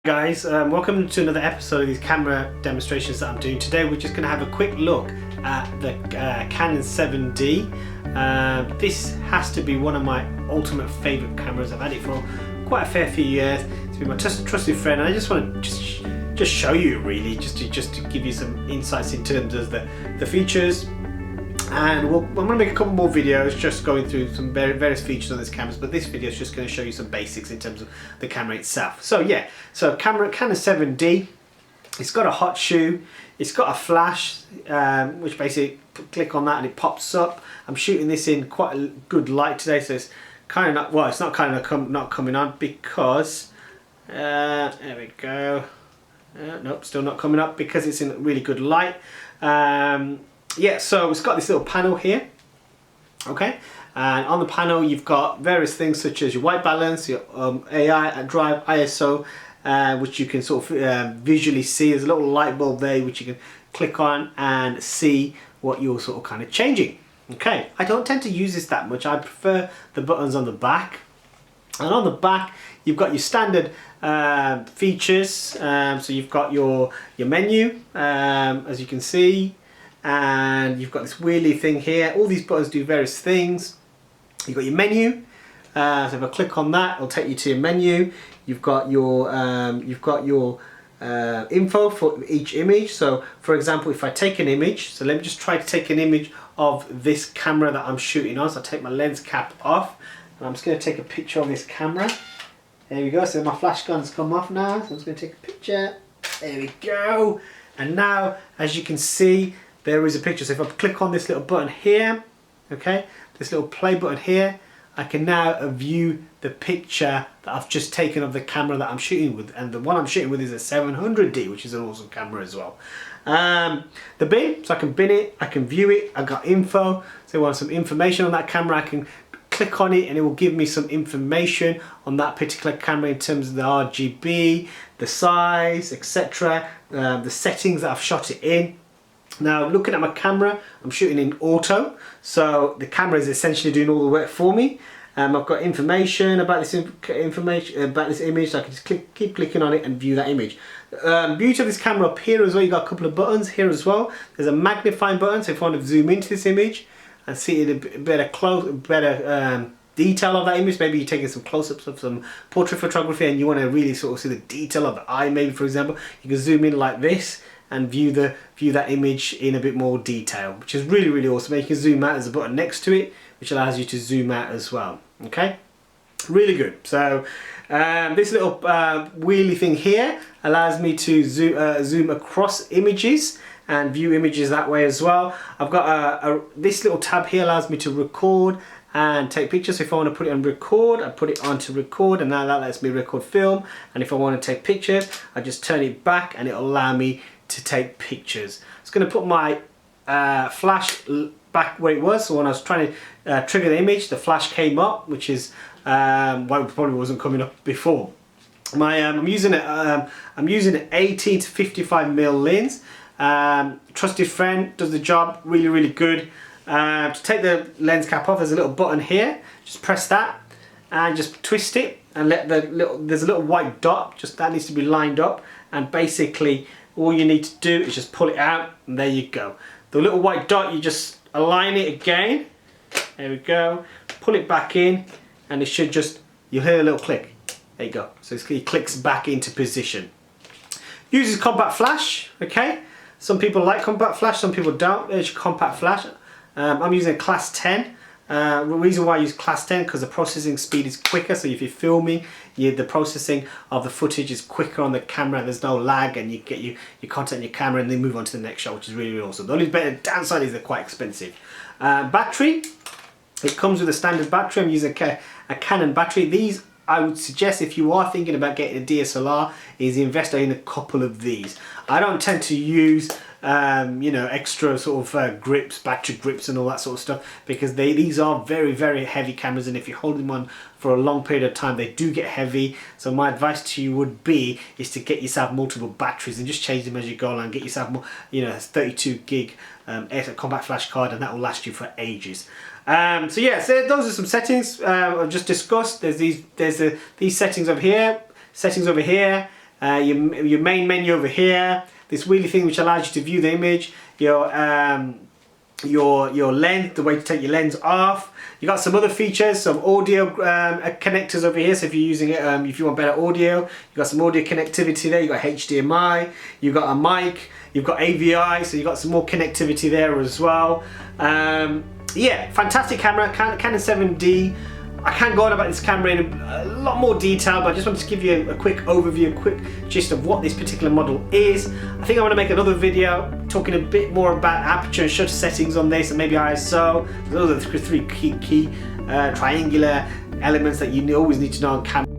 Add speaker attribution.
Speaker 1: Guys, welcome to another episode of these camera demonstrations that I'm doing. Today we're just going to have a quick look at the Canon 7D. This has to be one of my ultimate favourite cameras. I've had it for quite a fair few years. It's been my trusted friend, and I just want to just show you really, just to give you some insights in terms of the features. And I'm going to make a couple more videos just going through some various features on this camera, but this video is just going to show you some basics in terms of the camera itself. So yeah, so Canon 7D, it's got a hot shoe, it's got a flash, which basically click on that and it pops up. I'm shooting this in quite a good light today, so it's kind of not, well, it's not kind of not coming on because, there we go, nope, still not coming up because it's in really good light. Yeah, so it's got this little panel here, okay, and on the panel you've got various things such as your white balance, your AI, drive, ISO, which you can sort of visually see. There's a little light bulb there which you can click on and see what you're sort of kind of changing. Okay, I don't tend to use this that much. I prefer the buttons on the back, and on the back you've got your standard features. So you've got your menu, as you can see. And you've got this wheelie thing here. All these buttons do various things. You've got your menu. So if I click on that, it'll take you to your menu. You've got your info for each image. So for example, if I take an image, so let me just try to take an image of this camera that I'm shooting on. So I take my lens cap off, and I'm just going to take a picture of this camera. There we go. So my flash gun's come off now. So I'm just going to take a picture. There we go. And now, as you can see, there is a picture. So if I click on this little button here, okay, this little play button here, I can now view the picture that I've just taken of the camera that I'm shooting with, and the one I'm shooting with is a 700D, which is an awesome camera as well. The bin, so I can bin it, I can view it, I've got info, so I want some information on that camera, I can click on it and it will give me some information on that particular camera in terms of the RGB, the size, etc., the settings that I've shot it in. Now looking at my camera, I'm shooting in auto, so the camera is essentially doing all the work for me. I've got information about this image, so I can just keep clicking on it and view that image. Beauty of this camera up here as well, you've got a couple of buttons here as well. There's a magnifying button, so if I want to zoom into this image and see it a better detail of that image, maybe you're taking some close-ups of some portrait photography and you want to really sort of see the detail of the eye, maybe for example, you can zoom in like this and view that image in a bit more detail, which is really awesome. You can zoom out, there's a button next to it which allows you to zoom out as well. Okay, really good. So this little wheelie thing here allows me to zoom across images and view images that way as well. I've got this little tab here allows me to record and take pictures. So if I want to put it on record, I put it onto record, and now that lets me record film. And if I want to take pictures, I just turn it back and it'll allow me to take pictures. I'm just going to put my flash back where it was. So when I was trying to trigger the image, the flash came up, which is why it probably wasn't coming up before. I'm using an 18 to 55mm lens. Trusted friend, does the job really good. To take the lens cap off, there's a little button here. Just press that and just twist it and let there's a little white dot, just that needs to be lined up, and basically all you need to do is just pull it out and there you go. The little white dot, you just align it again. There we go. Pull it back in and it should just, you'll hear a little click. There you go. So it clicks back into position. Uses compact flash, okay? Some people like compact flash, some people don't. There's your compact flash. I'm using a class 10. The reason why I use class 10 because the processing speed is quicker, so if you're filming, the processing of the footage is quicker on the camera, there's no lag, and you get your content in your camera and then move on to the next shot, which is really awesome. The only downside is they're quite expensive. Battery, it comes with a standard battery. I'm using a Canon battery. These, I would suggest, if you are thinking about getting a DSLR, is invest in a couple of these. I don't tend to use you know, extra sort of grips, battery grips and all that sort of stuff, because these are very heavy cameras, and if you hold them on for a long period of time they do get heavy. So my advice to you would be is to get yourself multiple batteries and just change them as you go along. Get yourself more, you know, 32 gig compact flash card, and that will last you for ages. So yeah, so those are some settings I've just discussed. There's these settings over here, your main menu over here, this wheelie thing which allows you to view the image, your lens, the way to take your lens off. You got some other features, some audio connectors over here. So if you're using it, if you want better audio, you got some audio connectivity there. You got HDMI, you got a mic, you've got AVI, so you got some more connectivity there as well. Yeah, fantastic camera, Canon 7D. I can't go on about this camera in a lot more detail, but I just wanted to give you a quick overview, a quick gist of what this particular model is. I think I want to make another video talking a bit more about aperture and shutter settings on this, and maybe ISO. Those are the three key triangular elements that you always need to know on camera.